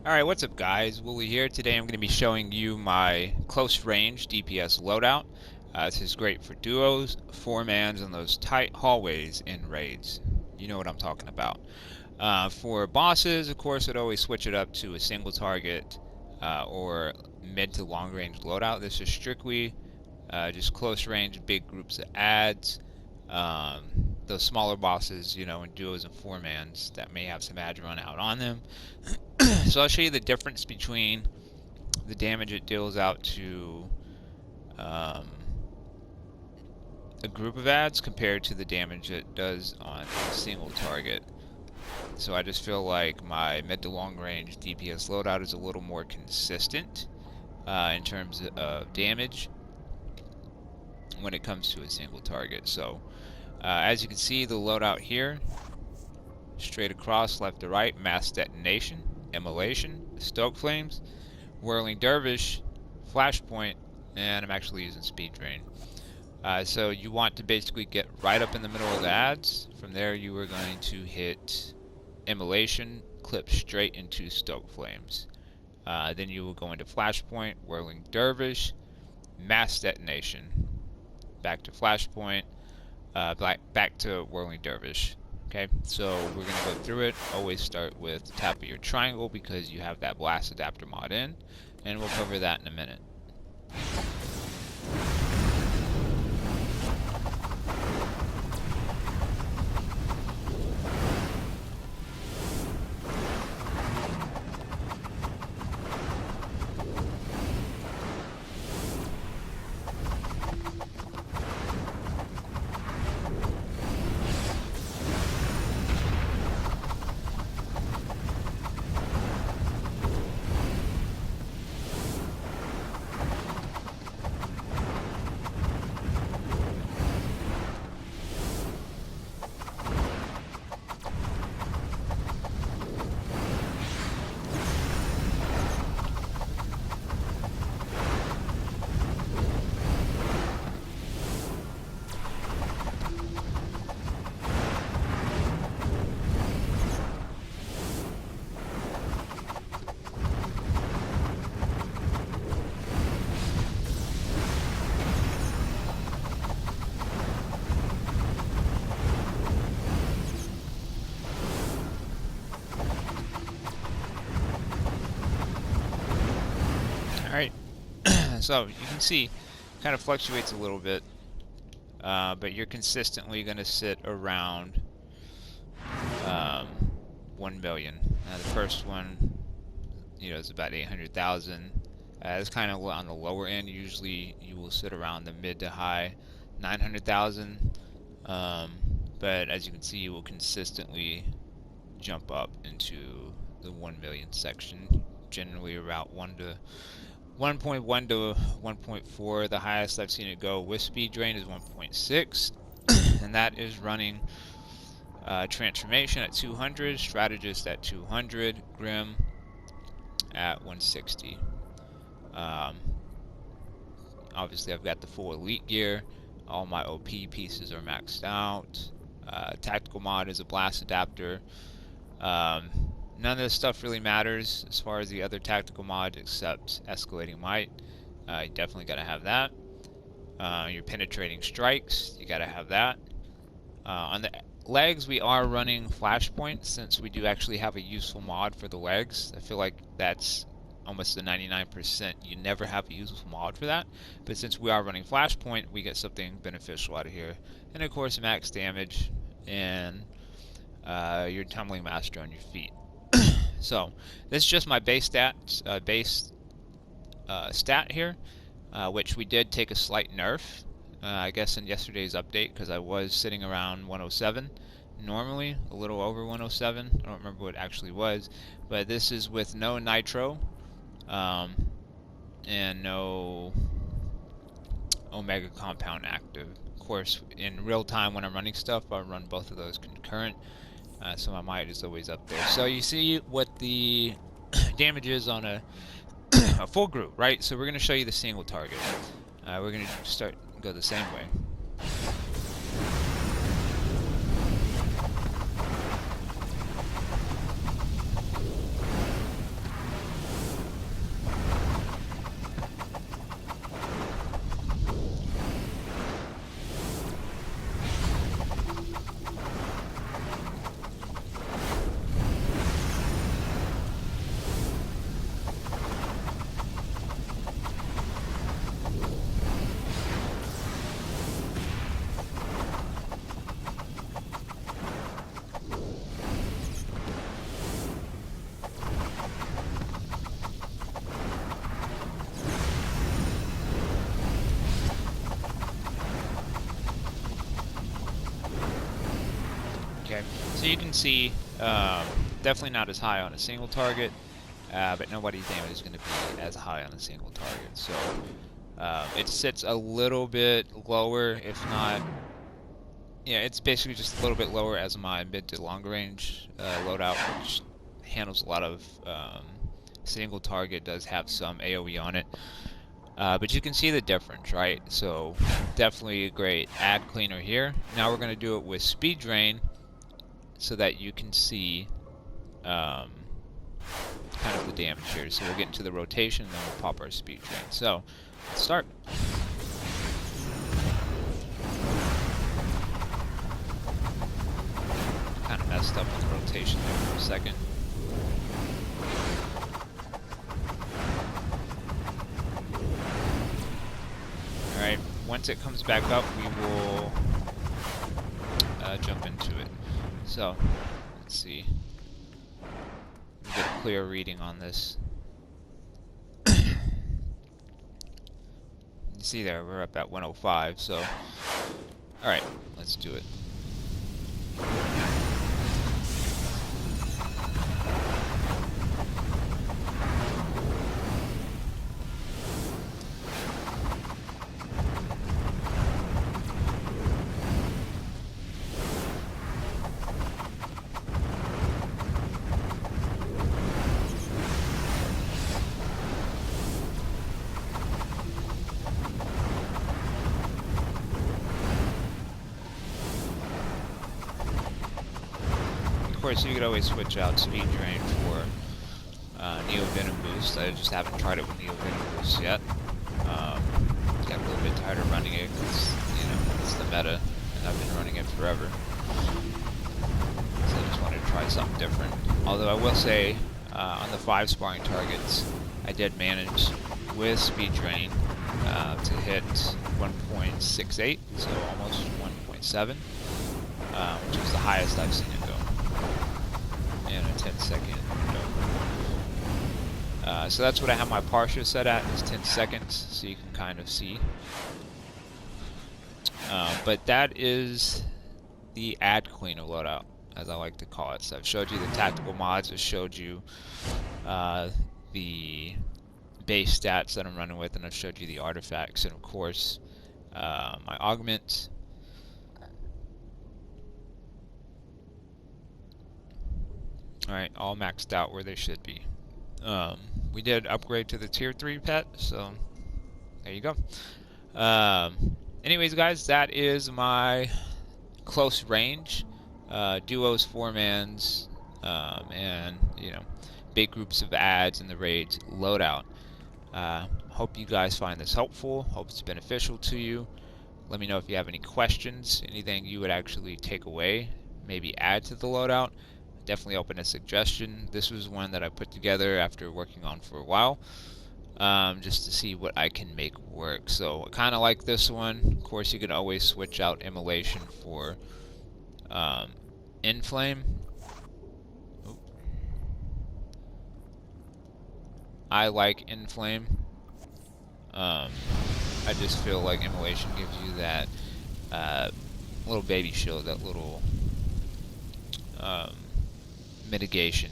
Alright, what's up guys? Wooly here. Today I'm going to be showing you my close range DPS loadout. This is great for duos, 4-mans, and those tight hallways in raids. You know what I'm talking about. For bosses, of course, I'd always switch it up to a single target or mid to long range loadout. This is strictly just close range, big groups of adds. Those smaller bosses, you know, in duos and 4-mans that may have some ads run out on them. So I'll show you the difference between the damage it deals out to a group of ads compared to the damage it does on a single target. So I just feel like my mid to long range DPS loadout is a little more consistent in terms of damage when it comes to a single target. So as you can see, the loadout here, straight across, left to right, mass detonation, immolation, stoke flames, whirling dervish, flashpoint, and I'm actually using speed drain. So you want to basically get right up in the middle of the ads. From there you are going to hit immolation, clip straight into stoke flames. Then you will go into flashpoint, whirling dervish, mass detonation, back to flashpoint, back to whirling dervish. Okay, so we're going to go through it. Always start with the tap of your triangle because you have that blast adapter mod in, and we'll cover that in a minute. Alright, so you can see kind of fluctuates a little bit, but you're consistently going to sit around 1 million. The first one, you know, is about 800,000. It's kind of on the lower end. Usually you will sit around the mid to high 900,000, but as you can see, you will consistently jump up into the 1 million section, generally about 1.1 to 1.4. The highest I've seen it go with speed drain is 1.6, and that is running transformation at 200, strategist at 200, grim at 160. Obviously I've got the full elite gear. All my OP pieces are maxed out. Tactical mod is a blast adapter. None of this stuff really matters as far as the other tactical mod except escalating might. You definitely gotta have that. Your penetrating strikes, you gotta have that. On the legs, we are running flashpoint since we do actually have a useful mod for the legs. I feel like that's almost the 99%. You never have a useful mod for that, but since we are running flashpoint, we get something beneficial out of here. And of course, max damage and your tumbling master on your feet. So this is just my base stat, stat here, which we did take a slight nerf, I guess in yesterday's update, because I was sitting around 107 normally, a little over 107. I don't remember what it actually was, but this is with no nitro and no omega compound active. Of course, in real time when I'm running stuff, I run both of those concurrent. So my might is always up there. So you see what the damage is on a full group, right? So we're going to show you the single target. We're going to go the same way. So you can see, definitely not as high on a single target, but nobody's damage is going to be as high on a single target. So it sits a little bit lower, if not, yeah, it's basically just a little bit lower as my mid to long range loadout, which handles a lot of single target, does have some AoE on it. But you can see the difference, right? So definitely a great ad cleaner here. Now we're going to do it with speed drain so that you can see kind of the damage here. So we'll get into the rotation and then we'll pop our speed drain. So let's start. Kind of messed up with the rotation there for a second. Alright, once it comes back up, we will jump into it. So, let's see. We'll get a clear reading on this. You see there, we're up at 105, so... Alright, let's do it. Of course, you could always switch out speed drain for Neo Venom boost. I just haven't tried it with Neo Venom boost yet. Got a little bit tired of running it because, you know, it's the meta, and I've been running it forever. So I just wanted to try something different. Although I will say, on the 5 sparring targets, I did manage with speed drain to hit 1.68, so almost 1.7, which is the highest I've seen it go in a 10-second window. So that's what I have my partial set at, is 10 seconds, so you can kind of see. But that is the ad cleaner loadout, as I like to call it. So I've showed you the tactical mods, I've showed you the base stats that I'm running with, and I've showed you the artifacts, and of course my augment. Alright, all maxed out where they should be. We did upgrade to the tier 3 pet, so there you go. Anyways, guys, that is my close range duos, 4-mans, and, you know, big groups of ads in the raids loadout. Hope you guys find this helpful. Hope it's beneficial to you. Let me know if you have any questions, anything you would actually take away, maybe add to the loadout. Definitely open a suggestion. This was one that I put together after working on for a while, just to see what I can make work. So I kind of like this one. Of course, you can always switch out immolation for inflame. I like inflame. I just feel like immolation gives you that little baby shield, that little mitigation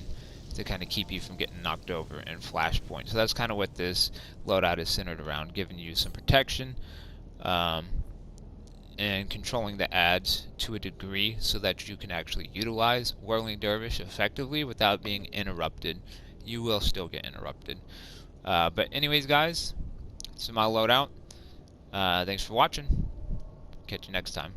to kind of keep you from getting knocked over in flashpoint. So that's kind of what this loadout is centered around, giving you some protection and controlling the ads to a degree so that you can actually utilize Whirling Dervish effectively without being interrupted. You will still get interrupted. But anyways, guys, this is my loadout. Thanks for watching. Catch you next time.